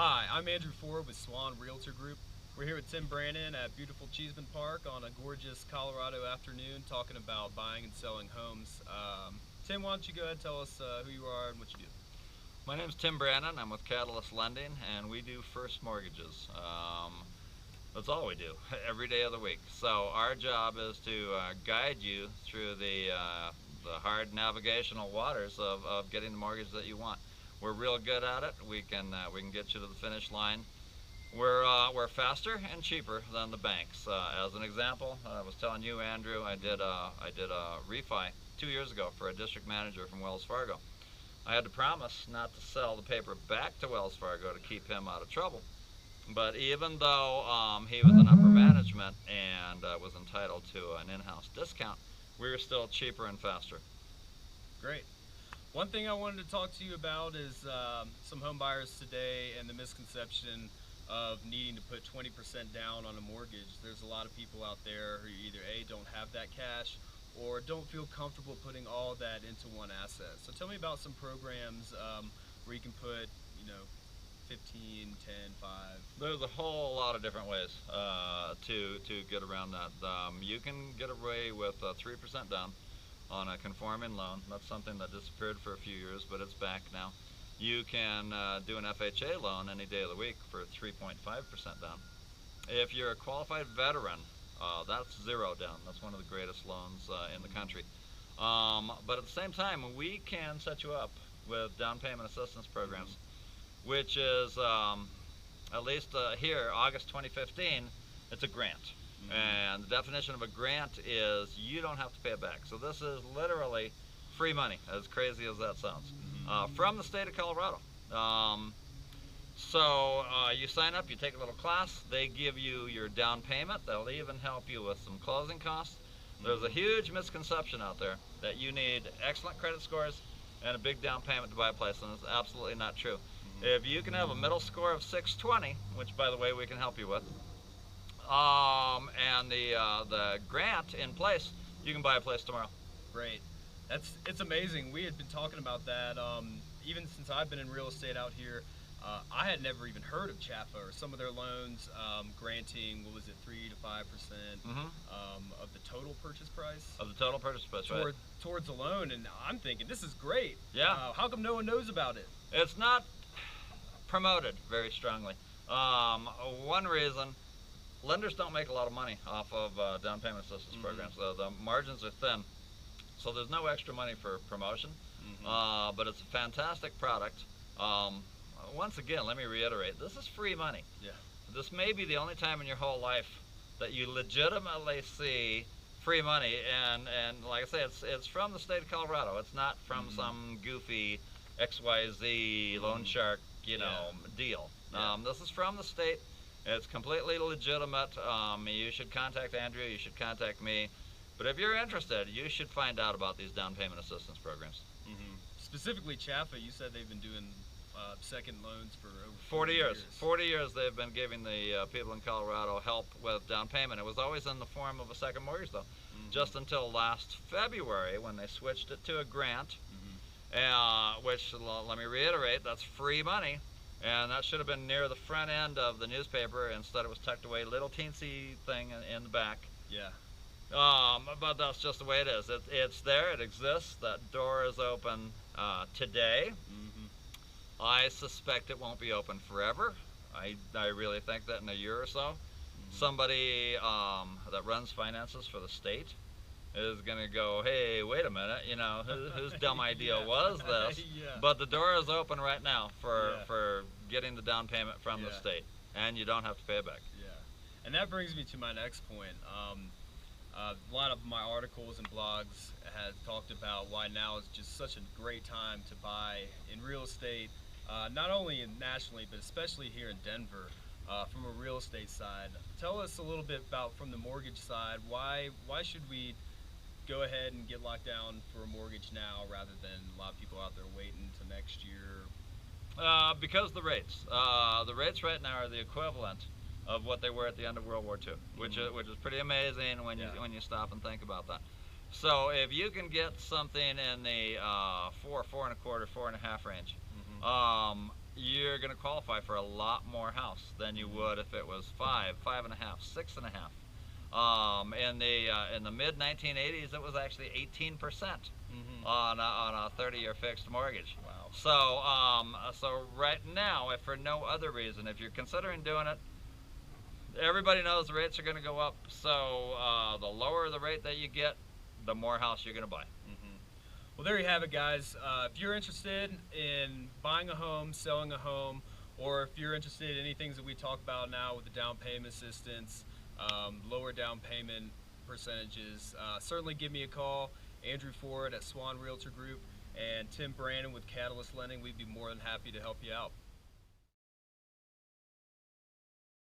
Hi, I'm Andrew Ford with Swan Realtor Group. We're here with Tim Brannon at beautiful Cheeseman Park on a gorgeous Colorado afternoon talking about buying and selling homes. Tim, why don't you go ahead and tell us who you are and what you do? My name's Tim Brannon. I'm with Catalyst Lending, and we do first mortgages. That's all we do every day of the week. So our job is to guide you through the hard navigational waters of getting the mortgage that you want. We're real good at it. We can get you to the finish line. We're faster and cheaper than the banks. As an example, I was telling you, Andrew, I did a refi 2 years ago for a district manager from Wells Fargo. I had to promise not to sell the paper back to Wells Fargo to keep him out of trouble. But even though he was in upper management and was entitled to an in-house discount, we were still cheaper and faster. Great. One thing I wanted to talk to you about is some home buyers today and the misconception of needing to put 20% down on a mortgage. There's a lot of people out there who either A, don't have that cash, or don't feel comfortable putting all that into one asset. So tell me about some programs where you can put, 15, 10, 5. There's a whole lot of different ways to get around that. You can get away with 3% down on a conforming loan. That's something that disappeared for a few years, but it's back now. You can do an FHA loan any day of the week for 3.5% down. If you're a qualified veteran, that's 0 down. That's one of the greatest loans in the country. But at the same time, we can set you up with down payment assistance programs, which is, at least here, August 2015, it's a grant. And the definition of a grant is you don't have to pay it back. So this is literally free money, as crazy as that sounds, from the state of Colorado. So you sign up, you take a little class, they give you your down payment, they'll even help you with some closing costs. There's a huge misconception out there that you need excellent credit scores and a big down payment to buy a place, and it's absolutely not true. If you can have a middle score of 620, which by the way we can help you with, and the grant in place, you can buy a place tomorrow. Great. It's amazing. We had been talking about that even since I've been in real estate out here. I had never even heard of CHAFA or some of their loans granting, what was it, 3 to 5% of the total purchase price? Of the total purchase price, right. Towards a loan, and I'm thinking, this is great. Yeah. How come no one knows about it? It's not promoted very strongly. One reason, lenders don't make a lot of money off of down payment assistance programs. The margins are thin, so there's no extra money for promotion, but it's a fantastic product. Once again, let me reiterate, this is free money. Yeah. This may be the only time in your whole life that you legitimately see free money, and like I say, it's from the state of Colorado. It's not from some goofy XYZ loan shark, deal. Yeah. This is from the state. It's completely legitimate. You should contact Andrew, you should contact me. But if you're interested, you should find out about these down payment assistance programs. Specifically CHAFA, you said they've been doing second loans for over 40 years. 40 years they've been giving the people in Colorado help with down payment. It was always in the form of a second mortgage, though, just until last February when they switched it to a grant, which, let me reiterate, that's free money. And that should have been near the front end of the newspaper. Instead, it was tucked away, little teensy thing in the back. Yeah. But that's just the way it is. It's there. It exists. That door is open today. I suspect it won't be open forever. I really think that in a year or so, somebody that runs finances for the state is going to go, hey, wait a minute, whose dumb idea was this? But the door is open right now for getting the down payment from the state, and you don't have to pay it back. Yeah, and that brings me to my next point. A lot of my articles and blogs have talked about why now is just such a great time to buy in real estate, not only nationally, but especially here in Denver. From a real estate side, tell us a little bit about from the mortgage side. Why should we go ahead and get locked down for a mortgage now rather than a lot of people out there waiting to next year? Because the rates right now are the equivalent of what they were at the end of World War II, which is pretty amazing when you stop and think about that. So if you can get something in the 4.25, 4.5 range, you're going to qualify for a lot more house than you would if it was 5.5, 6.5. In the mid 1980s, it was actually 18% on a 30-year fixed mortgage. Wow. So right now, if for no other reason, if you're considering doing it, everybody knows the rates are going to go up. So the lower the rate that you get, the more house you're going to buy. Well, there you have it, guys. If you're interested in buying a home, selling a home, or if you're interested in any things that we talk about now with the down payment assistance, lower down payment percentages, certainly give me a call. Andrew Ford at Swan Realtor Group and Tim Brannon with Catalyst Lending. We'd be more than happy to help you out.